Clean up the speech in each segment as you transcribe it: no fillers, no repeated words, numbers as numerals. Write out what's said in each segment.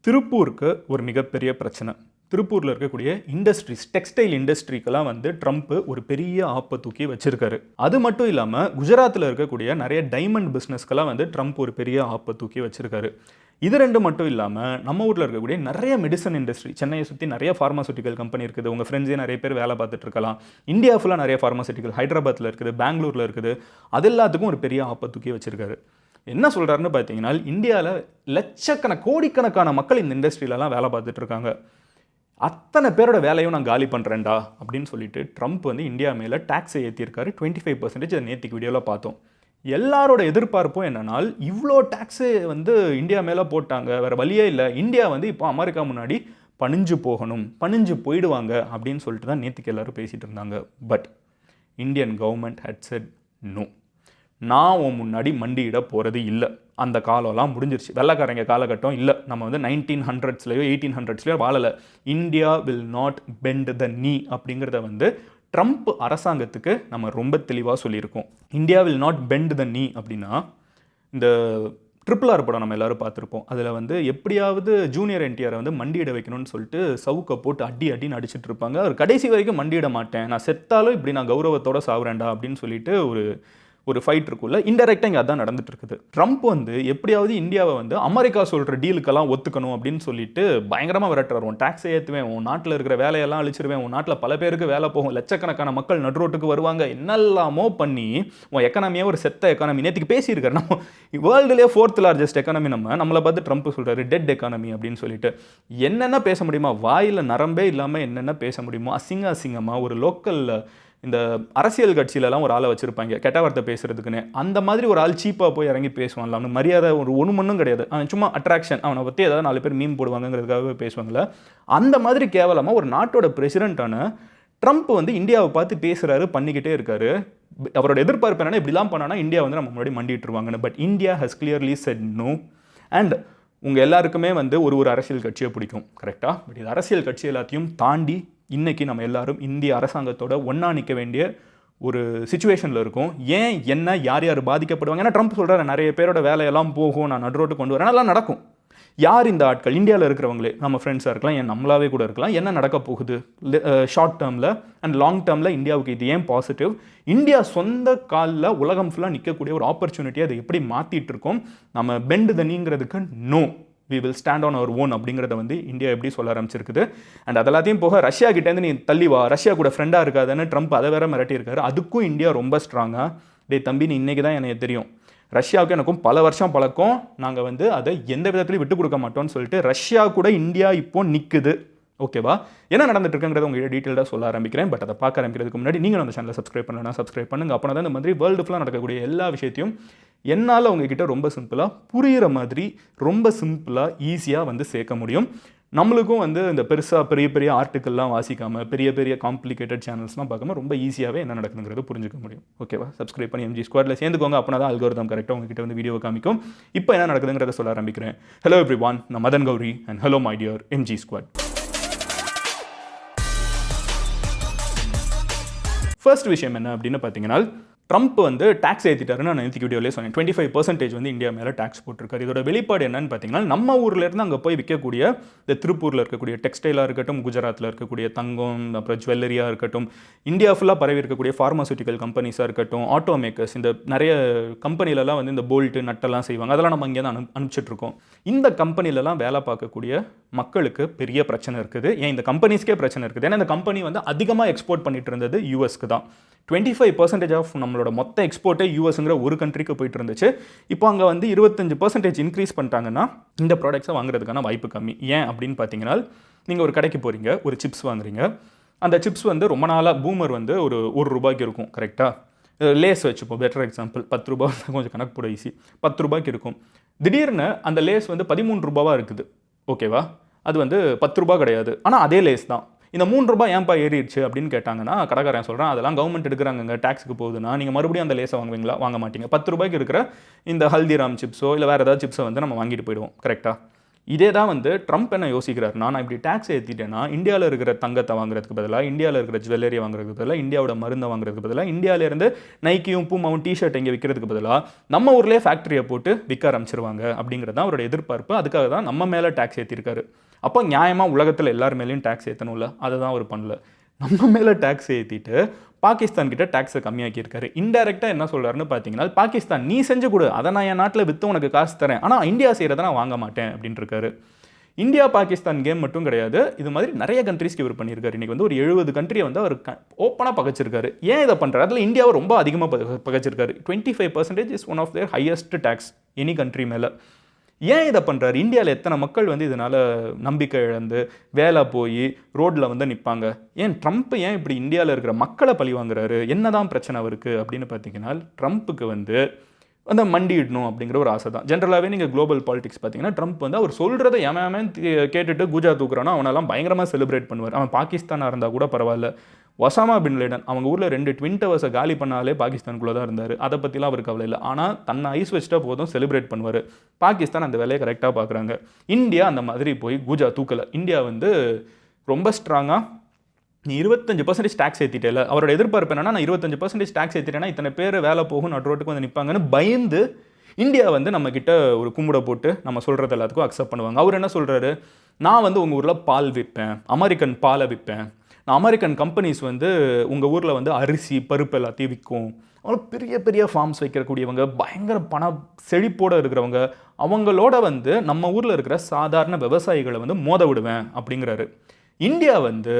திருப்பூருக்கு ஒரு மிகப்பெரிய பிரச்சனை. திருப்பூரில் இருக்கக்கூடிய இண்டஸ்ட்ரீஸ், டெக்ஸ்டைல் இண்டஸ்ட்ரிக்கெல்லாம் வந்து ட்ரம்ப் ஒரு பெரிய ஆப்பை தூக்கி வச்சிருக்காரு. அது மட்டும் இல்லாமல் குஜராத்தில் இருக்கக்கூடிய நிறைய டைமண்ட் பிஸ்னஸ்க்கெல்லாம் வந்து ட்ரம்ப் ஒரு பெரிய ஆப்பை தூக்கி வச்சிருக்காரு. இது ரெண்டு மட்டும் இல்லாமல் நம்ம ஊரில் இருக்கக்கூடிய நிறைய மெடிசன் இண்டஸ்ட்ரி, சென்னையை சுற்றி நிறைய ஃபார்மாசூட்டிக்கல் கம்பெனி இருக்குது. உங்கள் ஃப்ரெண்ட்ஸே நிறைய பேர் வேலை பார்த்துட்டு இருக்கலாம். இந்தியா ஃபுல்லாக நிறைய ஃபார்மாசூட்டிக்கல் ஹைதராபாத்தில் இருக்குது, பெங்களூரில் இருக்குது. அது எல்லாத்துக்கும் ஒரு பெரிய ஆப்பை தூக்கி வச்சிருக்காரு. என்ன சொல்கிறாருன்னு பார்த்தீங்கன்னா, இந்தியாவில் கோடிக்கணக்கான மக்கள் இந்த இண்டஸ்ட்ரியிலலாம் வேலை பார்த்துட்டு இருக்காங்க. அத்தனை பேரோட வேலையும் நான் காலி பண்ணுறேன்டா அப்படின்னு சொல்லிட்டு ட்ரம்ப் வந்து இந்தியா மேலே டேக்ஸை ஏற்றிருக்காரு 25%. அதை நேற்றுக்கு வீடியோவில் பார்த்தோம். எல்லாரோட எதிர்பார்ப்பும் என்னன்னால், இவ்வளோ டேக்ஸு வந்து இந்தியா மேலே போட்டாங்க, வேறு வழியே இல்லை, இந்தியா வந்து இப்போ அமெரிக்கா முன்னாடி பணிஞ்சு போயிடுவாங்க அப்படின்னு சொல்லிட்டு தான் நேற்றுக்கு எல்லோரும் பேசிகிட்டு இருந்தாங்க. But Indian government had said no, நான் உன் முன்னாடி மண்டியிட போகிறது இல்லை. அந்த காலம்லாம் முடிஞ்சிருச்சு. வெள்ளைக்காரங்க காலகட்டம் இல்லை. நம்ம வந்து 1900ஸ்லையோ 1800ஸ்லையோ வாழலை. இந்தியா வில் நாட் பெண்ட் த நீ அப்படிங்கிறத வந்து ட்ரம்ப் அரசாங்கத்துக்கு நம்ம ரொம்ப தெளிவாக சொல்லியிருக்கோம். இந்தியா வில் நாட் பெண்ட் த நீ அப்படின்னா, இந்த RRR படம் நம்ம எல்லோரும் பார்த்துருப்போம். அதில் வந்து எப்படியாவது ஜூனியர் என்டிஆரை வந்து மண்டியிட வைக்கணும்னு சொல்லிட்டு சவுக்கை போட்டு அடின்னு அடிச்சுட்டு இருப்பாங்க. அவர் கடைசி வரைக்கும் மண்டியிட மாட்டேன், நான் செத்தாலும் இப்படி நான் கௌரவத்தோடு சாவுறேன்டா அப்படின்னு சொல்லிட்டு ஒரு ஃபைட் இருக்குல்ல. இன்டெரக்டாக இங்கே அதான் நடந்துட்டு இருக்குது. ட்ரம்ப் வந்து எப்படியாவது இந்தியாவை வந்து அமெரிக்கா சொல்கிற டீலுக்கெல்லாம் ஒத்துக்கணும் அப்படின்னு சொல்லிட்டு பயங்கரமாக விரட்டுறாரு. உன் டேக்ஸை ஏற்றுவேன், உன் நாட்டில் இருக்கிற வேலையெல்லாம் அழிச்சிருவேன், உன் நாட்டில் பல பேருக்கு வேலை போகும், லட்சக்கணக்கான மக்கள் நடுரோட்டுக்கு வருவாங்க, என்னெல்லாமோ பண்ணி உன் எக்கனாமியே ஒரு செத்த எக்கானமி. நேற்றுக்கு பேசியிருக்காரு, நம்ம வேர்ல்டுலேயே 4th லார்ஜஸ்ட் எக்கானமி நம்மளை பார்த்து ட்ரம்ப் சொல்கிறாரு டெட் எக்கானமி அப்படின்னு சொல்லிட்டு. என்னென்ன பேச முடியுமா, வாயில் நரம்பே இல்லாமல் என்னென்ன பேச முடியுமோ அசிங்கமாக ஒரு லோக்கல் இந்த அரசியல் கட்சியிலலாம் ஒரு ஆளை வச்சுருப்பாங்க கெட்ட வார்த்தை பேசுறதுக்குன்னு. அந்த மாதிரி ஒரு ஆள் சீப்பாக போய் இறங்கி பேசுவான்ல, அவனுக்கு மரியாதை ஒன்று மண்ணும் கிடையாது. அவன் சும்மா அட்ராக்ஷன், அவனை பற்றி ஏதாவது 4 பேர் மீம் போடுவாங்கிறதுக்காகவே பேசுவாங்கள்ல. அந்த மாதிரி கேவலமாக ஒரு நாட்டோட பிரசிடென்ட்டான ட்ரம்ப் வந்து இந்தியாவை பார்த்து பேசுகிறாரு, பண்ணிக்கிட்டே இருக்காரு. அவரோட எதிர்பார்ப்பு என்னன்னா, இப்படிலாம் பண்ணானா இந்தியா வந்து நம்ம முன்னாடி மண்டிட்டுருவாங்கன்னு. But India has clearly said no. And உங்கள் எல்லாருக்குமே வந்து ஒரு அரசியல் கட்சியை பிடிக்கும், கரெக்டாக? பட் இது அரசியல் கட்சி எல்லாத்தையும் தாண்டி இன்றைக்கி நம்ம எல்லாரும் இந்திய அரசாங்கத்தோட ஒன்றா நிற்க வேண்டிய ஒரு சிச்சுவேஷனில் இருக்கும். ஏன், என்ன, யார் பாதிக்கப்படுவாங்க? ஏன்னா ட்ரம்ப் சொல்கிறாரு நிறைய பேரோட வேலையெல்லாம் போகும், நான் நடுரோட்டு கொண்டு வரேன், அதெல்லாம் நடக்கும். யார் இந்த ஆட்கள்? இந்தியாவில் இருக்கிறவங்களே, நம்ம ஃப்ரெண்ட்ஸாக இருக்கலாம், ஏன் நம்மளாவே கூட இருக்கலாம். என்ன நடக்க போகுது ஷார்ட் டேர்மில் அண்ட் லாங் டேர்மில்? இந்தியாவுக்கு இது ஏன் பாசிட்டிவ்? இந்தியா சொந்த காலில் உலகம் ஃபுல்லாக நிற்கக்கூடிய ஒரு ஆப்பர்ச்சுனிட்டியை அதை எப்படி மாற்றிட்டு இருக்கோம்? நம்ம பெண்ட் தனிங்கிறதுக்கு no, we will stand on our own அப்படிங்கிறத வந்து இந்தியா எப்படி சொல்ல ஆரம்பிச்சிருக்குது. அண்ட் அதெல்லாத்தையும் போக ரஷ்யா கிட்டேருந்து நீ தள்ளி வா, ரஷ்யா கூட ஃப்ரெண்டாக இருக்காதுன்னு ட்ரம்ப் அதை வேற மிரட்டியிருக்காரு. அதுக்கும் இந்தியா ரொம்ப ஸ்ட்ராங்காக, டே தம்பி நீ இன்றைக்கி தான் எனக்கு தெரியும், ரஷ்யாவுக்கு எனக்கும் பல வருஷம் பழக்கம், நாங்கள் வந்து அதை எந்த விதத்துலையும் விட்டு கொடுக்க மாட்டோம்னு சொல்லிட்டு ரஷ்யா கூட இந்தியா இப்போ நிற்குது. ஓகேவா? என்ன நடந்துட்டு இருக்குங்கிறத உங்கள்கிட்ட டீட்டெயிலாக சொல்ல ஆரம்பிக்கிறேன். பட் அதை பார்க்க ஆரம்பிக்கிறதுக்கு முன்னாடி நீங்கள் அந்த சேனலை சப்ஸ்கிரைப் பண்ணலன்னா சப்ஸ்கிரைப் பண்ணுங்கள். அப்போ தான் இந்த மாதிரி வேர்ல்டு ஃபுல்லாக நடக்கக்கூடிய எல்லா விஷயத்தையும் என்னால் உங்ககிட்ட ரொம்ப சிம்பிளாக புரிகிற மாதிரி, ரொம்ப சிம்பிளாக ஈஸியாக வந்து சேர்க்க முடியும். நம்மளுக்கும் வந்து இந்த பெரிய ஆர்டிக்கல்லாம் வாசிக்காமல், பெரிய காம்ப்ளிகேட்டட் சேனல்ஸ்லாம் பார்க்காம ரொம்ப ஈஸியாகவே என்ன நடக்குதுங்கிறது புரிஞ்சுக்க முடியும். ஓகேவா? சப்ஸ்கிரைப் பண்ணி MG ஸ்குவாடில் சேர்ந்துக்கோங்க. அப்போ தான் அல்கோரிதம் கரெக்டாக உங்ககிட்ட வந்து வீடியோ காமிக்கும். இப்போ என்ன நடக்குதுங்கிறத சொல்ல ஆரம்பிக்கிறேன். ஹலோ எவ்ரிவான், நான் Madan Gowri and hello my dear MG squad. First விஷயம் என்ன அப்படின்னு பார்த்தீங்கன்னா, ட்ரம்ப் வந்து டேக்ஸ் ஏற்றிட்டாருன்னு நான் நேற்று வீடியோலேயே சொன்னேன். 25% வந்து இந்தியா மேலே டேக்ஸ் போட்டிருக்காரு. இதோட வெளிப்பாடு என்னன்னு பார்த்தீங்கன்னா, நம்ம ஊர்லேருந்து அங்கே போய் விற்கக்கூடிய இந்த திருப்பூரில் இருக்கக்கூடிய டெக்ஸ்டைலாக இருக்கட்டும், குஜராத்தில் இருக்கக்கூடிய தங்கம், அப்புறம் ஜுவல்லரியாக இருக்கட்டும், இந்தியா ஃபுல்லாக பரவி இருக்கக்கூடிய ஃபார்மாசூட்டிக்கல் கம்பெனிஸாக இருக்கட்டும், ஆட்டோ மேக்கர்ஸ், இந்த நிறைய கம்பெனிலலாம் வந்து இந்த போல்ட்டு நட்டெல்லாம் செய்வாங்க, அதெல்லாம் நம்ம இங்கே தான் அனுப்பிச்சிட்ருக்கோம். இந்த கம்பெனிலலாம் வேலை பார்க்கக்கூடிய மக்களுக்கு பெரிய பிரச்சனை இருக்குது. ஏன் இந்த கம்பெனிஸ்க்கே பிரச்சனை இருக்குது? ஏன்னா இந்த கம்பெனி வந்து அதிகமாக எக்ஸ்போர்ட் பண்ணிட்டு இருந்தது யூஎஸ்க்கு தான். 25% ஆஃப் நம்மளோட மொத்த எக்ஸ்போர்ட்டே யூஎஸ்ங்கிற ஒரு கண்ட்ரிக்கு போயிட்டு இருந்துச்சு. இப்போ அங்கே வந்து 25% இன்க்ரீஸ் பண்ணிட்டாங்கன்னா இந்த ப்ராடக்ட்ஸை வாங்குறதுக்கான வாய்ப்பு கம்மி. ஏன் அப்படின்னு பார்த்தீங்கன்னா, நீங்கள் ஒரு கடைக்கு போகிறீங்க, ஒரு சிப்ஸ் வாங்குறீங்க. அந்த சிப்ஸ் வந்து ரொம்ப நாளாக பூமர் வந்து ஒரு ரூபாய்க்கு இருக்கும், கரெக்டாக? லேஸ் வச்சுப்போம், பெட்டர் எக்ஸாம்பிள். 10 ரூபா கொஞ்சம் கணக்கு போட ஈஸி. 10 ரூபாய்க்கு இருக்கும். திடீர்னு அந்த லேஸ் வந்து 13 ரூபாவாக இருக்குது. ஓகேவா? அது வந்து 10 ரூபா கிடையாது, ஆனால் அதே லேஸ் தான். இந்த 3 ரூபாய் ஏன்பா ஏறிடுச்சு அப்படின்னு கேட்டாங்கன்னா, கடைக்காரன் சொல்கிறான், அதெல்லாம் கவர்மெண்ட் எடுக்கிறாங்க, டேக்ஸுக்கு போகுதுன்னா நீங்கள் மறுபடியும் அந்த லேஸை வாங்குவீங்களா? வாங்க மாட்டீங்க. 10 ரூபாய்க்கு இருக்கிற இந்த ஹல்திராம் சிப்ஸோ இல்லை வேறு ஏதாவது சிப்ஸை வந்து நம்ம வாங்கிட்டு போயிடுவோம், கரெக்டாக? இதே தான் வந்து ட்ரம்ப் என்ன யோசிக்கிறார், நான் இப்படி டேக்ஸ் ஏற்றிட்டேன்னா இந்தியாவில் இருக்கிற தங்கத்தை வாங்குறதுக்கு பதிலாக, இந்தியாவில் இருக்கிற ஜுவல்லரி வாங்குறதுக்கு பதிலாக, இந்தியாவோட மருந்தை வாங்குறதுக்கு பதிலாக, இந்தியாவிலேருந்து நைக்கியும் பூமாவும் டிஷர்ட் இங்கே விற்கிறதுக்கு பதிலாக நம்ம ஊர்லேயே ஃபேக்ட்ரியை போட்டு விற்க ஆரம்பிச்சிருவாங்க அப்படிங்கிறது தான் அவரோட எதிர்பார்ப்பு. அதுக்காக தான் நம்ம மேலே டேக்ஸ் ஏற்றிருக்காரு. அப்போ நியாயமாக உலகத்தில் எல்லார் மேலேயும் டேக்ஸ் ஏற்றணும்ல, அதை தான் அவர் பண்ணல. நம்ம மேலே டேக்ஸ் ஏற்றிட்டு பாகிஸ்தான் கிட்ட டேக்ஸை கம்மியாக்கியிருக்காரு. இன்டெரக்டாக என்ன சொல்கிறாருன்னு பார்த்தீங்கன்னா, பாகிஸ்தான் நீ செஞ்சு கொடு, அதை நான் என் நாட்டில் விற்று உனக்கு காசு தரேன், ஆனால் இந்தியா செய்கிறத நான் வாங்க மாட்டேன் அப்படின்ட்டு இருக்காரு. இந்தியா பாகிஸ்தான் கேம் மட்டும் கிடையாது, இது மாதிரி நிறைய கண்ட்ரீஸ்க்கு இவர் பண்ணியிருக்காரு. இன்றைக்கி வந்து ஒரு 70 கண்ட்ரியை வந்து அவர் ஓப்பனாக பகச்சிருக்காரு. ஏன் இதை பண்ணுறாரு? அதில் இந்தியாவை ரொம்ப அதிகமாக பகச்சிருக்காரு. 25% is one of their highest tax any country மேலே. ஏன் இதை பண்ணுறாரு? இந்தியாவில் எத்தனை மக்கள் வந்து இதனால் நம்பிக்கை இழந்து வேலை போய் ரோட்டில் வந்து நிற்பாங்க. ஏன் ட்ரம்ப் ஏன் இப்படி இந்தியாவில் இருக்கிற மக்களை பழி வாங்குறாரு? என்ன தான் பிரச்சனை அவருக்கு அப்படின்னு பார்த்தீங்கன்னா, ட்ரம்ப்புக்கு வந்து அந்த மண்டிடணும் அப்படிங்கிற ஒரு ஆசை தான். ஜென்ரலாகவே நீங்கள் குளோபல் பாலிடிக்ஸ் பார்த்தீங்கன்னா, ட்ரம்ப் வந்து அவர் சொல்கிறத எவன் கேட்டுட்டு கூஜா தூக்குறானோ அவனெல்லாம் பயங்கரமாக செலிப்ரேட் பண்ணுவார். அவன் பாகிஸ்தானாக இருந்தால் கூட பரவாயில்ல. ஒசாமா பின் லேடன் அவங்க ஊரில் 2 ட்வின் டவர்ஸை காலி பண்ணாலே பாகிஸ்தானுக்குள்ளே தான் இருந்தார். அதை பற்றிலாம் அவருக்கு கவலை இல்லை. ஆனால் தன்னை ஐஸ் வச்சுட்டா போதும் செலிப்ரேட் பண்ணுவார். பாகிஸ்தான் அந்த வேலையை கரெக்டாக பார்க்குறாங்க. இந்தியா அந்த மாதிரி போய் கூஜா தூக்கலை. இந்தியா வந்து ரொம்ப ஸ்ட்ராங்காக நீ 25% டேக்ஸ் ஏற்றிட்டேல, அவரோட எதிர்பார்ப்பு என்னன்னா, நான் 25% டேக்ஸ் ஏற்றிட்டேன்னா இத்தனை பேர் வேலை போகும், நடுரோட்டுக்கு வந்து நிற்பாங்கன்னு பயந்து இந்தியா வந்து நம்மக்கிட்ட ஒரு கும்பிட போட்டு நம்ம சொல்கிறது எல்லாத்துக்கும் அக்செப்ட் பண்ணுவாங்க. அவர் என்ன சொல்கிறாரு, நான் வந்து உங்கள் ஊரில் பால் விற்பேன், அமெரிக்கன் பாலை விற்பேன், நான் அமெரிக்கன் கம்பெனிஸ் வந்து உங்கள் ஊரில் வந்து அரிசி பருப்பு எல்லாத்தையும் விற்கும். அவங்க பெரிய பெரிய ஃபார்ம்ஸ் வைக்கக்கூடியவங்க, பயங்கர பண செழிப்போடு இருக்கிறவங்க, அவங்களோட வந்து நம்ம ஊரில் இருக்கிற சாதாரண விவசாயிகளை வந்து மோத விடுவேன் அப்படிங்கிறாரு. இந்தியா வந்து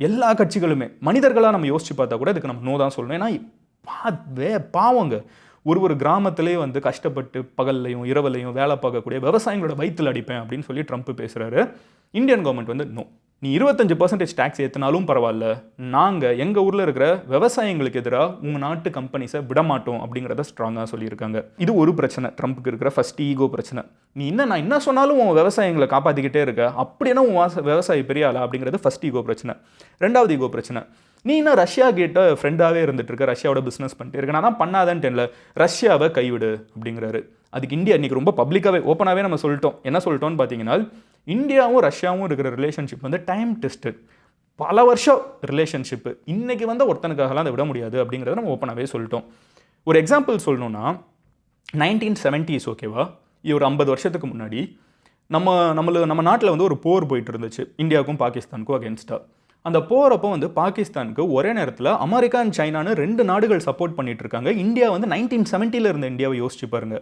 எல்லா கட்சிகளுமே மனிதர்களாக நம்ம யோசிச்சு பார்த்தா கூட இதுக்கு நம்ம நோ தான் சொல்லணும். ஏன்னா பாவங்க ஒரு கிராமத்திலே வந்து கஷ்டப்பட்டு பகல்லையும் இரவுலையும் வேலை பார்க்கக்கூடிய விவசாயிகளோட வயிற்றில் அடிப்பேன் அப்படின்னு சொல்லி ட்ரம்ப் பேசுகிறாரு. இந்தியன் கவர்மெண்ட் வந்து நோ, நீ 25% டேக்ஸ் ஏற்றினாலும் பரவாயில்ல, நாங்கள் எங்கள் ஊரில் இருக்கிற விவசாயிங்களுக்கு எதிராக உங்கள் நாட்டு கம்பெனிஸை விடமாட்டோம் அப்படிங்கிறத ஸ்ட்ராங்காக சொல்லியிருக்காங்க. இது ஒரு பிரச்சனை, ட்ரம்ப்புக்கு இருக்கிற ஃபர்ஸ்ட் ஈகோ பிரச்சனை. நான் என்ன சொன்னாலும் உன் விவசாயிகளை காப்பாற்றிக்கிட்டே இருக்க, அப்படின்னா உன் விவசாயி பெரிய ஆளா அப்படிங்கிறது ஃபர்ஸ்ட் ஈகோ பிரச்சனை. ரெண்டாவது ஈகோ பிரச்சனை, நீ இன்னும் ரஷ்யா கிட்ட ஃப்ரெண்டாகவே இருந்துட்டு இருக்க, ரஷ்யாவோட பிஸ்னஸ் பண்ணிட்டு இருக்க, நான் தான் பண்ணாதேன்னு தெரியல, ரஷ்யாவை கைவிடு அப்படிங்கிறாரு. அதுக்கு இந்தியா இன்றைக்கி ரொம்ப பப்ளிக்காகவே ஓப்பனாகவே நம்ம சொல்லிட்டோம். என்ன சொல்லிட்டோம்னு பார்த்தீங்கன்னா, இந்தியாவும் ரஷ்யாவும் இருக்கிற ரிலேஷன்ஷிப் வந்து டைம் டெஸ்டட், பல வருஷம் ரிலேஷன்ஷிப்பு. இன்றைக்கி வந்து ஒருத்தனுக்காகலாம் அதை விட முடியாது அப்படிங்கிறத நம்ம ஓப்பனாகவே சொல்லிட்டோம். ஒரு எக்ஸாம்பிள் சொல்லணுன்னா, 1970s ஓகேவா, ஒரு 50 வருஷத்துக்கு முன்னாடி நம்ம நாட்டில் வந்து ஒரு போர் போயிட்டு இருந்துச்சு இந்தியாவுக்கும் பாகிஸ்தானுக்கும் அகேன்ஸ்டாக. அந்த போகிறப்போ வந்து பாகிஸ்தானுக்கு ஒரே நேரத்தில் அமெரிக்கா அண்ட் சைனான்னு 2 நாடுகள் சப்போர்ட் பண்ணிட்டு இருக்காங்க. இந்தியா வந்து 1970 இருந்த இந்தியாவை யோசிச்சு பாருங்க.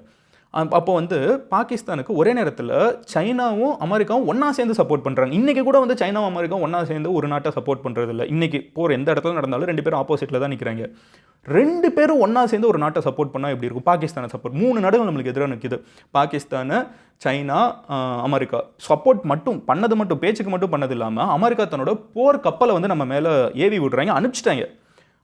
அப்போ வந்து பாகிஸ்தானுக்கு ஒரே நேரத்தில் சைனாவும் அமெரிக்காவும் ஒன்றா சேர்ந்து சப்போர்ட் பண்ணுறாங்க. இன்றைக்கி கூட வந்து சைனாவும் அமெரிக்காவும் ஒன்றா சேர்ந்து ஒரு நாட்டை சப்போர்ட் பண்ணுறது இல்லை. இன்றைக்கி போகிற எந்த இடத்துல நடந்தாலும் 2 பேரும் ஆப்போசிட்டில் தான் நிற்கிறாங்க. 2 பேரும் ஒன்றா சேர்ந்து ஒரு நாட்டை சப்போர்ட் பண்ணால் எப்படி இருக்கும்? பாகிஸ்தானை சப்போர்ட் 3 நாடுகள் நம்மளுக்கு எதிராக நிற்கிது. பாகிஸ்தானு, சைனா, அமெரிக்கா சப்போர்ட் மட்டும் பண்ணது, மட்டும் பேச்சுக்கு மட்டும் பண்ணது இல்லாமல் அமெரிக்கா தன்னோட போர் கப்பலை வந்து நம்ம மேலே ஏவி விடுறாங்க, அனுப்பிச்சிட்டாங்க.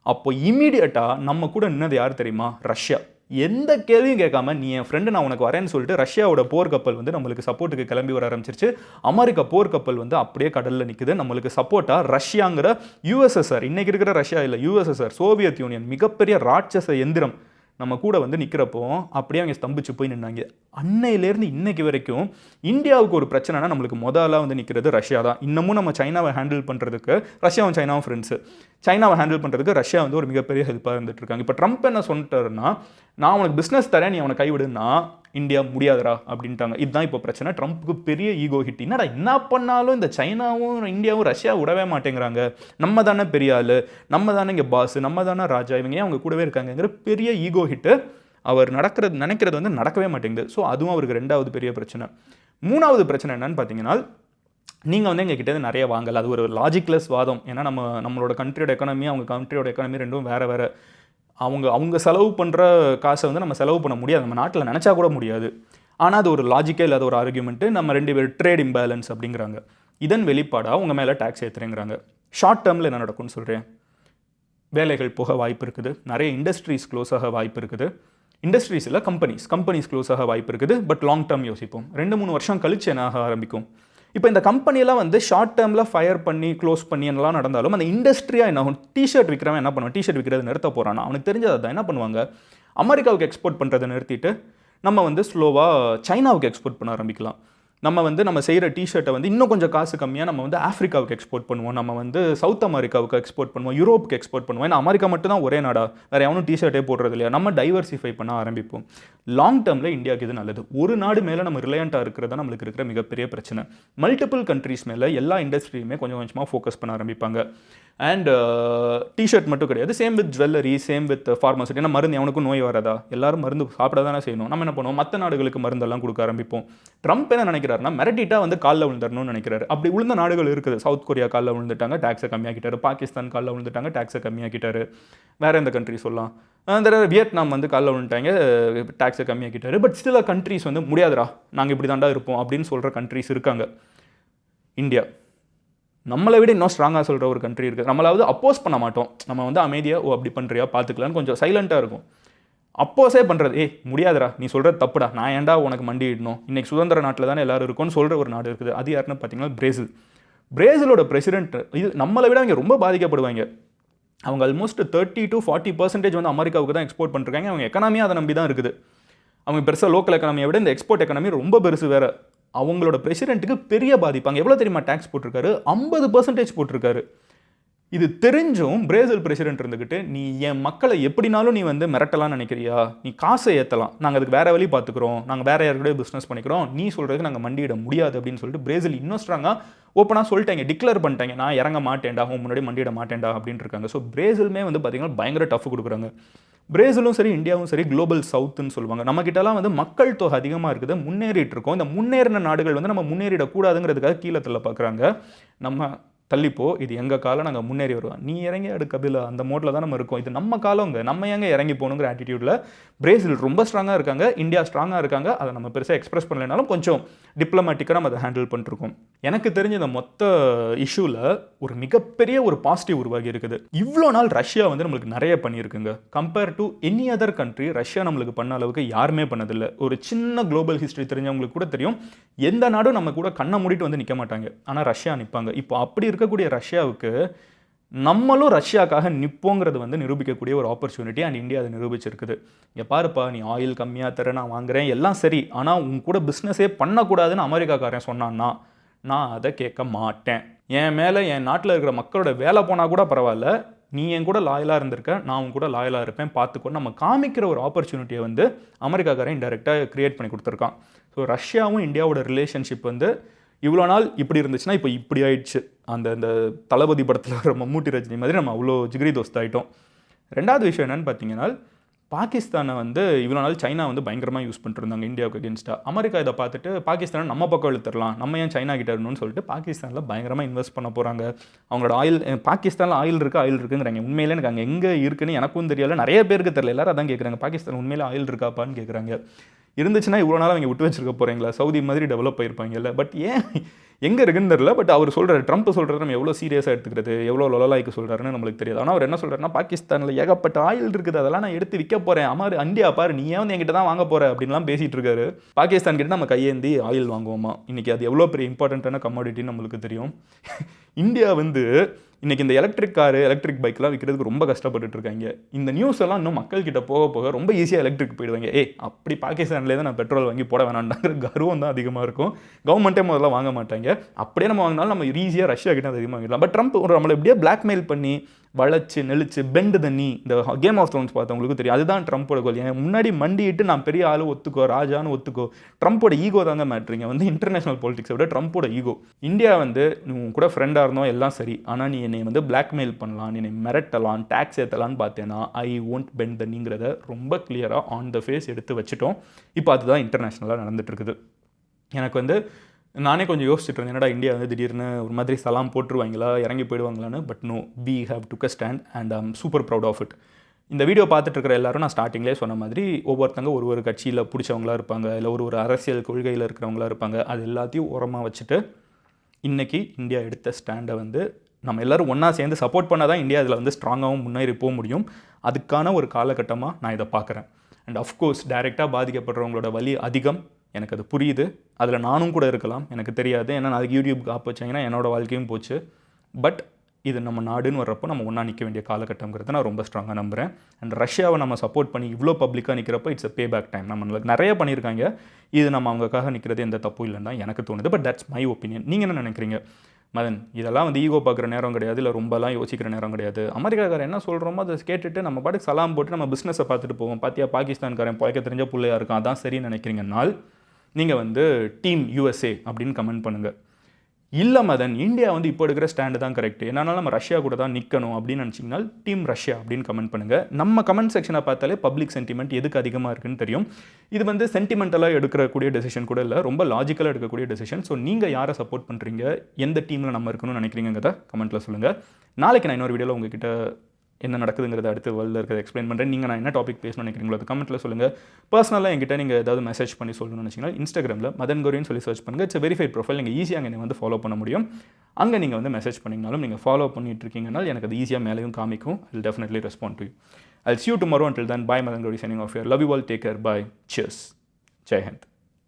அப்போ இமீடியட்டாக நம்ம கூட நின்னது யார் தெரியுமா? ரஷ்யா. எந்த கேள்வியும் கேட்காம நீ என் ஃப்ரெண்டு, நான் உனக்கு வரேன்னு சொல்லிட்டு ரஷ்யாவோட போர் கப்பல் வந்து நம்மளுக்கு சப்போர்ட்டுக்கு கிளம்பி வர ஆரம்பிச்சிருச்சு. அமெரிக்கா போர் கப்பல் வந்து அப்படியே கடலில் நிற்குது. நம்மளுக்கு சப்போர்ட்டாக ரஷ்யாங்கிற யூஎஸ்எஸ்ஆர், இன்றைக்கி இருக்கிற ரஷ்யா இல்லை, யூஎஸ்எஸ்ஆர் சோவியத் யூனியன் மிகப்பெரிய ராட்சச எந்திரம் நம்ம கூட வந்து நிற்கிறப்போ அப்படியே அவங்க ஸ்தம்பிச்சு போய் நின்னாங்க. அன்னையிலேருந்து இன்னைக்கு வரைக்கும் இந்தியாவுக்கு ஒரு பிரச்சனைனா நம்மளுக்கு முதலாக வந்து நிற்கிறது ரஷ்யா தான். இன்னமும் நம்ம சைனாவை ஹேண்டில் பண்ணுறதுக்கு ரஷ்யாவும் சைனாவும் ஃப்ரெண்ட்ஸு. சைனாவை ஹேண்டில் பண்ணுறதுக்கு ரஷ்யா வந்து ஒரு மிகப்பெரிய ஹெல்ப்பாக இருந்துட்டு இருக்காங்க. இப்போ ட்ரம்ப் என்ன சொல்லிட்டாருன்னா, நான் உனக்கு பிஸ்னஸ் தரேன், நீ அவனை கைவிடுன்னா இந்தியா முடியாதுரா அப்படின்ட்டாங்க. இதுதான் இப்போ பிரச்சனை. ட்ரம்ப்புக்கு பெரிய ஈகோ ஹிட். என்னடா என்ன பண்ணாலும் இந்த சைனாவும் இந்தியாவும் ரஷ்யா விடவே மாட்டேங்கிறாங்க, நம்ம தானே பெரிய ஆள், நம்ம தானே இங்கே பாஸ், நம்ம தானே ராஜா, இவங்க ஏன் அவங்க கூடவே இருக்காங்கிற பெரிய ஈகோ ஹிட்டு அவர் நினைக்கிறது வந்து நடக்கவே மாட்டேங்குது. ஸோ அதுவும் அவருக்கு 2வது பெரிய பிரச்சனை. 3வது பிரச்சனை என்னன்னு பார்த்தீங்கன்னா, நீங்கள் வந்து எங்ககிட்ட நிறைய வாங்கலை, அது ஒரு லாஜிக்லெஸ் வாதம். ஏன்னா நம்மளோட கண்ட்ரியோட எக்கானமி, அவங்க கண்ட்ரியோட எக்கானமி ரெண்டும் வேறு. அவங்க செலவு பண்ணுற காசை வந்து நம்ம செலவு பண்ண முடியாது, நம்ம நாட்டில் நினச்சா கூட முடியாது. ஆனால் அது ஒரு லாஜிக்கே இல்லாத ஒரு ஆர்குமெண்ட்டு. நம்ம 2 பேர் ட்ரேட் இம்பேலன்ஸ் அப்படிங்கிறாங்க. இதன் வெளிப்பாடாக உங்கள் மேலே டேக்ஸ் ஏற்றுறேங்கிறாங்க. ஷார்ட் டேர்மில் என்ன நடக்கும்னு சொல்கிறேன். வேலைகள் போக வாய்ப்பு இருக்குது, நிறைய இண்டஸ்ட்ரீஸ் க்ளோஸ் ஆக வாய்ப்பு இருக்குது. இண்டஸ்ட்ரீஸில் கம்பெனிஸ் க்ளோஸ் ஆக வாய்ப்பு இருக்குது. பட் லாங் டேர்ம் யோசிப்போம், 2-3 வருஷம் கழிச்சு என்ன ஆக ஆரம்பிக்கும். இப்போ இந்த கம்பெனியெல்லாம் வந்து ஷார்ட் டேர்மில் ஃபயர் பண்ணி க்ளோஸ் பண்ணி என்னெல்லாம் நடந்தாலும் அந்த இண்டஸ்ட்ரியாக என்ன ஆகும்? டிஷர்ட் விற்கிறவன் என்ன பண்ணுவான்? டிஷர்ட் விற்கிறது நிறுத்த போகிறானா? அவனுக்கு தெரிஞ்சதை தான் என்ன பண்ணுவாங்க, அமெரிக்காவுக்கு எக்ஸ்போர்ட் பண்ணுறதை நிறுத்திட்டு நம்ம வந்து ஸ்லோவாக சைனாவுக்கு எக்ஸ்போர்ட் பண்ண ஆரம்பிக்கலாம். நம்ம வந்து நம்ம செய்கிற டிஷர்ட்டை வந்து இன்னும் கொஞ்சம் காசு கம்மியாக நம்ம வந்து ஆஃப்ரிக்காவுக்கு எக்ஸ்போர்ட் பண்ணுவோம், நம்ம வந்து சவுத் அமெரிக்காவுக்கு எக்ஸ்போர்ட் பண்ணுவோம், யூரோப்புக்கு எக்ஸ்போர்ட் பண்ணுவோம். ஏன்னா அமெரிக்கா மட்டும் தான் ஒரே நாடா, வேறு எவனும் டிஷர்ட்டே போடுறது இல்லையா. நம்ம டைவர்சிஃபை பண்ண ஆரம்பிப்போம். லாங் டேர்மில் இந்தியாவுக்கு இது நல்லது. ஒரு நாடு மேலே நம்ம ரிலையண்ட்டாக இருக்கிறது தான் நம்மளுக்கு இருக்கிற மிகப்பெரிய பிரச்சனை. மல்டிபிள் கண்ட்ரீஸ் மேலே எல்லா இண்டஸ்ட்ரியுமே கொஞ்சம் கொஞ்சமாக ஃபோக்கஸ் பண்ண ஆரம்பிப்பாங்க. அண்ட் டிஷர்ட் மட்டும் கிடையாது, same with jewellery, same with pharmacy. ஏன்னா மருந்து எவனுக்கும் நோய் வராதா, எல்லாரும் மருந்து சாப்பிட தானே செய்யணும். நம்ம என்ன பண்ணுவோம், மற்ற நாடுகளுக்கு மருந்தெல்லாம் கொடுக்க ஆரம்பிப்போம். ட்ரம்ப் என்ன நினைக்கிறாருன்னா, மிரட்டிட்டா வந்து காலில் விழுந்துடணும்னு நினைக்கிறாரு. அப்படி விழுந்த நாடுகள் இருக்குது. சவுத் கொரியா காலில் விழுந்துட்டாங்க, டேக்ஸை கம்மியாக்கிட்டாரு. பாகிஸ்தான் காலில் விழுந்துட்டாங்க, டேக்ஸை கம்மியாக்கிட்டாரு. வேறு எந்த கண்ட்ரி சொல்லலாம், வியட்நாம் வந்து காலில் விழுந்துட்டாங்க, டேக்ஸை கம்மியாக்கிட்டாரு. பட் ஸ்டில் கண்ட்ரிஸ் வந்து முடியாதுடா, நாங்கள் இப்படி தாண்டா இருப்போம் அப்படின்னு சொல்கிற கண்ட்ரிஸ் இருக்காங்க. இந்தியா நம்மளை விட இன்னும் ஸ்ட்ராங்காக சொல்கிற ஒரு கண்ட்ரி இருக்குது. நம்மளாவது அப்போஸ் பண்ண மாட்டோம், நம்ம வந்து அமைதியாக ஓ அப்படி பண்ணுறியா பார்த்துக்கலான்னு கொஞ்சம் சைலண்ட்டாக இருக்கும். அப்போஸே பண்ணுறது, முடியாதுடா, நீ சொல்கிறது தப்புடா, நான் ஏன்டா உனக்கு மண்டிடணும், இன்றைக்கி சுதந்திர நாட்டில் தானே எல்லோரும் இருக்கும்னு சொல்கிற ஒரு நாடு இருக்குது. அது யாருன்னு பார்த்தீங்கன்னா பிரேசில். பிரேசிலோட பிரசிடென்ட் இது நம்மளை விட அவங்க ரொம்ப பாதிக்கப்படுவாங்க. அவங்க ஆல்மோஸ்ட் 30 to 40% வந்து அமெரிக்காவுக்கு தான் எக்ஸ்போர்ட் பண்ணிருக்காங்க. அவங்க எக்கனாமியாக அதை நம்பி தான் இருக்குது. அவங்க பெருசாக லோக்கல் எக்கனாமியை விட இந்த எக்ஸ்போர்ட் எக்கனாமி ரொம்ப பெருசு வேறு. அவங்களோட பிரசிடென்ட்டுக்கு பெரிய பாதிப்பாங்க. எவ்வளோ தெரியுமா டேக்ஸ் போட்டிருக்காரு, 50% போட்டிருக்காரு. இது தெரிஞ்சும் பிரேசில் பிரசிடென்ட் இருந்துக்கிட்டு, நீ என் மக்களை எப்படினாலும் நீ வந்து மிரட்டலாம்னு நினைக்கிறியா, நீ காசை ஏற்றலாம், நாங்கள் அதுக்கு வேறு வழி பார்த்துக்குறோம், நாங்கள் வேறு யாருக்கூட பிஸ்னஸ் பண்ணிக்கிறோம், நீ சொல்கிறதுக்கு நாங்கள் மண்டியிட முடியாது அப்படின்னு சொல்லிட்டு பிரேசில் இன்னும் ஸ்ட்ராங்காக ஓப்பனாக சொல்லிட்டாங்க, டிக்ளேர் பண்ணிட்டாங்க, நான் இறங்க மாட்டேன்டா, முன்னாடி மண்டியிட மாட்டேன்டா அப்படின்னு இருக்காங்க. ஸோ பிரேசிலுமே வந்து பார்த்தீங்கன்னா பயங்கர டஃப் கொடுக்குறாங்க. பிரேசிலும் சரி இந்தியாவும் சரி குளோபல் சவுத்துன்னு சொல்லுவாங்க. நம்மக்கிட்டலாம் வந்து மக்கள் தொகை அதிகமாக இருக்குது, முன்னேறிட்டு இருக்கோம். இந்த முன்னேறின நாடுகள் வந்து நம்ம முன்னேறிடக்கூடாதுங்கிறதுக்காக கீழே தள்ள பார்க்குறாங்க. நம்ம தள்ளிப்போ, இது எங்கள் காலம், நாங்கள் முன்னேறி வருவோம், நீ இறங்கி அடு கபிலா, அந்த மோட்டில் தான் நம்ம இருக்கோம், இது நம்ம காலங்க, நம்ம எங்கே இறங்கி போகணுங்கிற ஆட்டிடியூடில் பிரேசில் ரொம்ப ஸ்ட்ராங்காக இருக்காங்க, இந்தியா ஸ்ட்ராங்காக இருக்காங்க. அதை நம்ம பெருசாக எக்ஸ்பிரஸ் பண்ணலைனாலும் கொஞ்சம் டிப்ளமேட்டிக்காக நம்ம அதை ஹேண்டில் பண்ணிருக்கோம். எனக்கு தெரிஞ்ச இந்த மொத்த இஷ்யூவில் ஒரு மிகப்பெரிய ஒரு பாசிட்டிவ் உருவாகி இருக்குது. இவ்வளோ நாள் ரஷ்யா வந்து நம்மளுக்கு நிறைய பண்ணியிருக்குங்க. Compare to any other country Russia நம்மளுக்கு பண்ண அளவுக்கு யாருமே பண்ணதில்லை. ஒரு சின்ன குளோபல் ஹிஸ்ட்ரி தெரிஞ்சவங்களுக்கு கூட தெரியும், எந்த நாடும் நம்ம கூட கண்ணை மூடிட்டு வந்து நிற்க மாட்டாங்க, ஆனால் ரஷ்யா நிற்பாங்க. இப்போ அப்படி இருக்கக்கூடிய ரஷ்யாவுக்கு நம்மளும் ரஷ்யாக்காக நிற்போங்கிறது வந்து நிரூபிக்கக்கூடிய ஒரு ஆப்பர்ச்சுனிட்டி. அண்ட் இந்தியா அதை நிரூபிச்சிருக்குது. இங்கே பாருப்பா, நீ ஆயில் கம்மியாக தர, நான் வாங்குறேன், எல்லாம் சரி, ஆனால் உன் கூட பிஸ்னஸே பண்ணக்கூடாதுன்னு அமெரிக்காக்காரன் சொன்னான்னா நான் அதை கேட்க மாட்டேன். என் மேலே என் நாட்டில் இருக்கிற மக்களோட வேலை போனால் கூட பரவாயில்ல, நீ என் கூட லாயலாக இருந்திருக்க, நான் உன் கூட லாயலாக இருப்பேன், பார்த்துக்கோ, நம்ம காமிக்கிற ஒரு ஆப்பர்ச்சுனிட்டியை வந்து அமெரிக்காக்காரன் இன்டெரக்டாக க்ரியேட் பண்ணி கொடுத்துருக்கான். ஸோ ரஷ்யாவும் இந்தியாவோட ரிலேஷன்ஷிப் வந்து இவ்வளோ நாள் இப்படி இருந்துச்சுன்னா இப்போ இப்படி ஆயிடுச்சு. அந்த தளபதி படத்தில் வர மம்மூட்டி ரஜினி மாதிரி நம்ம அவ்வளோ ஜிகிரி தோஸ்த் ஆகிட்டோம். ரெண்டாவது விஷயம் என்னென்னு பார்த்தீங்கன்னா, பாகிஸ்தானை வந்து இவ்வளோ நாள் சைனா வந்து பயங்கரமாக யூஸ் பண்ணிட்டு இருந்தாங்க இந்தியாவுக்கு அகேன்ஸ்டாக. அமெரிக்கா இதை பார்த்துட்டு பாகிஸ்தானை நம்ம பக்கம் இழுத்துடலாம், நம்ம ஏன் சைனா கிட்ட இருக்கணும்னு சொல்லிட்டு பாகிஸ்தானில் பயங்கரமாக இன்வெஸ்ட் பண்ண போகிறாங்க. அவங்களோட ஆயில், பாகிஸ்தானில் ஆயில் இருக்குங்கிறாங்க. உண்மையிலே எனக்கு அங்கே எங்கே இருக்குன்னு எனக்கும் தெரியல, நிறைய பேருக்கு தெரியல. எல்லாரும் அதான் கேட்குறாங்க, பாகிஸ்தான் உண்மையிலே ஆயில் இருக்காப்பான்னு கேட்குறாங்க. இருந்துச்சுன்னா இவ்வளோ நாள் அவங்க விட்டு வச்சிருக்க போகிறீங்களா, சவுதி மாதிரி டெவலப் ஆகிருப்பாங்கல்ல. பட் ஏன் எங்கே இருக்குன்னு தெரியல. பட் அவர் சொல்கிறார், ட்ரம்ப் சொல்கிறது நம்ம எவ்வளோ சீரியஸாக எடுத்துக்கிறது, எவ்வளோ லொலாய்க்கு சொல்கிறாருன்னு நம்மளுக்கு தெரியாது. ஆனால் அவர் என்ன சொல்கிறாருன்னா, பாகிஸ்தானில் ஏகப்பட்ட ஆயில் இருக்குது, அதெல்லாம் நான் எடுத்து விற்க போகிறேன், இந்தியா பாரு, நீ ஏன் வந்து என்கிட்ட தான் வாங்க போகிற அப்படின்லாம் பேசிகிட்டு இருக்காரு. பாகிஸ்தான் கிட்ட நம்ம கையேந்தி ஆயில் வாங்குவோமா, இன்றைக்கி அது எவ்வளோ பெரிய இம்பார்ட்டண்ட்டான கமாடிட்டின்னு நம்மளுக்கு தெரியும். இந்தியா வந்து இன்றைக்கி இந்த எலக்ட்ரிக் காரு, எலக்ட்ரிக் பைக்லாம் விற்கிறதுக்கு ரொம்ப கஷ்டப்பட்டுட்டு இருக்காங்க. இந்த நியூஸ் எல்லாம் இன்னும் மக்கள்கிட்ட போக போக ரொம்ப ஈஸியாக எலக்ட்ரிக் போயிடுவாங்க. அப்படி பாகிஸ்தான்லேயே தான் நான் பெட்ரோல் வாங்கி போட வேணாண்டாங்கிற கர்வம் தான் அதிகமாக இருக்கும். கவர்மெண்ட்டே முதல்ல வாங்க மாட்டாங்க. அப்படியே நம்ம வாங்கினாலும் நம்ம ஈஸியாக ரஷ்யா கிட்ட அதிகமாக வாங்கிடலாம். பட் ட்ரம்ப் நம்மளை எப்படியே பிளாக்மெயில் பண்ணி வளைச்சு நெளிச்சு பெண்டு தண்ணி, இந்த கேம் ஆஃப் த்ரோன்ஸ் பார்த்தவங்களுக்கு தெரியும், அதுதான் ட்ரம்ப்போட கோல். என் முன்னாடி மண்டிட்டு நான் பெரிய ஆளு ஒத்துக்கோ, ராஜான்னு ஒத்துக்கோ. ட்ரம்ப்போட ஈகோ தாங்க மேட்ரிங்க வந்து இன்டர்நேஷனல் பாலிடிக்ஸை விட ட்ரம்ப்போட ஈகோ. இந்தியா வந்து உன் கூட ஃப்ரெண்டாக இருந்தோம் எல்லாம் சரி, ஆனால் நீ என்னை வந்து பிளாக்மெயில் பண்ணலாம், என்னை மிரட்டலாம், டேக்ஸ் ஏற்றலான்னு பார்த்தேன்னா ஐ ஒன்ட் பெண்ட் தண்ணிங்கிறத ரொம்ப கிளியராக ஆன் த ஃபேஸ் எடுத்து வச்சுட்டோம். இப்போ அதுதான் இன்டர்நேஷ்னலாக நடந்துட்டு இருக்குது. எனக்கு வந்து நானே கொஞ்சம் யோசிச்சுட்டு இருந்தேன், என்னடா இந்தியா வந்து திடீர்னு ஒரு மாதிரி சலாம் போட்டுருவாங்களா, இறங்கி போயிடுவாங்களான்னு. But no, we have took a stand and I'm super proud of it. இந்த வீடியோ பார்த்துட்டு இருக்கிற எல்லாரும் நான் ஸ்டார்டிங்லேயே சொன்ன மாதிரி ஒவ்வொருத்தங்க ஒரு கட்சியில் பிடிச்சவங்களா இருப்பாங்க, இல்லை ஒரு அரசியல் கொள்கையில் இருக்கிறவங்களா இருப்பாங்க. அது எல்லாத்தையும் ஓரமாக வச்சுட்டு இன்றைக்கி இந்தியா எடுத்த ஸ்டாண்டை வந்து நம்ம எல்லோரும் ஒன்றா சேர்ந்து சப்போர்ட் பண்ணால் தான் இந்தியா இதில் வந்து ஸ்ட்ராங்காகவும் முன்னேறி போக முடியும். அதுக்கான ஒரு காலகட்டமாக நான் இதை பார்க்குறேன். அண்ட் அஃப்கோர்ஸ் டைரெக்டாக பாதிக்கப்படுறவங்களோட வலி அதிகம், எனக்கு அது புரியுது. அதில் நானும் கூட இருக்கலாம், எனக்கு தெரியாது. ஏன்னா அதுக்கு யூடியூப்க்கு ஆப் வச்சாங்கன்னா என்னோடய வாழ்க்கையும் போச்சு. பட் இது நம்ம நாடுன்னு வர்றப்போ நம்ம ஒன்றா நிற்க வேண்டிய காலகட்டங்கிறத நான் ரொம்ப ஸ்ட்ராங்காக நம்புகிறேன். அண்ட் ரஷ்யாவை நம்ம சப்போர்ட் பண்ணி இவ்வளோ பப்ளிக்காக நிற்கிறப்போ it's a pay back time. நம்ம நிறைய பண்ணியிருக்காங்க, இது நம்ம அவங்களுக்காக நிற்கிறது எந்த தப்பும் இல்லைன்னு தான் எனக்கு தோணுது. But that's my opinion. நீங்கள் என்ன நினைக்கிறீங்க? மதன், இதெல்லாம் வந்து ஈகோ பார்க்குற நேரம் கிடையாது, இல்லை ரொம்பலாம் யோசிக்கிற நேரம் கிடையாது. அமெரிக்காக்காரன் என்ன சொல்கிறோமோ அதை கேட்டுட்டு நம்ம பாட்டுக்கு சலாம் போட்டு நம்ம பிஸ்னஸை பார்த்துட்டு போவோம். பார்த்தியா, பாகிஸ்தான்காரன் பிழைக்க தெரிஞ்ச பிள்ளையா இருக்கான், அதான் சரின்னு நினைக்கிறீங்கன்னால் நீங்கள் வந்து டீம் யூஎஸ்ஏ அப்படின்னு கமெண்ட் பண்ணுங்கள். இல்லை மதன், இந்தியா வந்து இப்போ எடுக்கிற ஸ்டாண்டு தான் கரெக்ட், என்னன்னாலும் நம்ம ரஷ்யா கூட தான் நிற்கணும் அப்படின்னு நினச்சிங்கன்னா டீம் ரஷ்யா அப்படின்னு கமெண்ட் பண்ணுங்கள். நம்ம கமெண்ட் செக்ஷனை பார்த்தாலே பப்ளிக் சென்டிமெண்ட் எதுக்கு அதிகமாக இருக்குன்னு தெரியும். இது வந்து சென்டிமெண்டலாக எடுக்கக்கூடிய டெசிஷன் கூட இல்லை, ரொம்ப லாஜிக்கலாக எடுக்கக்கூடிய டெசிஷன். ஸோ நீங்கள் யாரை சப்போர்ட் பண்ணுறீங்க, எந்த டீமில் நம்ம இருக்கணும்னு நினைக்கிறீங்கிறத கமெண்ட்டில் சொல்லுங்கள். நாளைக்கு நான் இன்னொரு வீடியோவில் உங்ககிட்ட என்ன நடக்குதுங்கிறத அடுத்து வேர்ல்டில் இருக்கிறத எக்ஸ்பிளைன் பண்ணுறேன். நீங்கள் நான் என்ன டாபிக் பேசணும்னு நினைக்கிறீங்களோ அது கமெண்ட்டில் சொல்லுங்கள். பர்சனலாக என்கிட்ட நீங்கள் ஏதாவது மெசேஜ் பண்ணி சொல்லணும்னு நினச்சிங்கன்னா இன்ஸ்டாகிராமில் மதன் கௌரின்னு சொல்லி சர்ச் பண்ணுங்கள். It's verified profile. நீங்கள் ஈஸியாக அங்கே வந்து ஃபாலோ பண்ண முடியும். அங்கே நீங்கள் வந்து மெசேஜ் பண்ணிங்கனாலும் நீங்கள் ஃபாலோ பண்ணிட்டு இருக்கீங்கனால் எனக்கு அது ஈஸியாக மேலேயும் காமிக்கும். I will definitely respond to you. I'll see you tomorrow. Until then, bye. Madan Gauri signing off here. Love you all. Take care. Bye. Cheers. Jai Hind.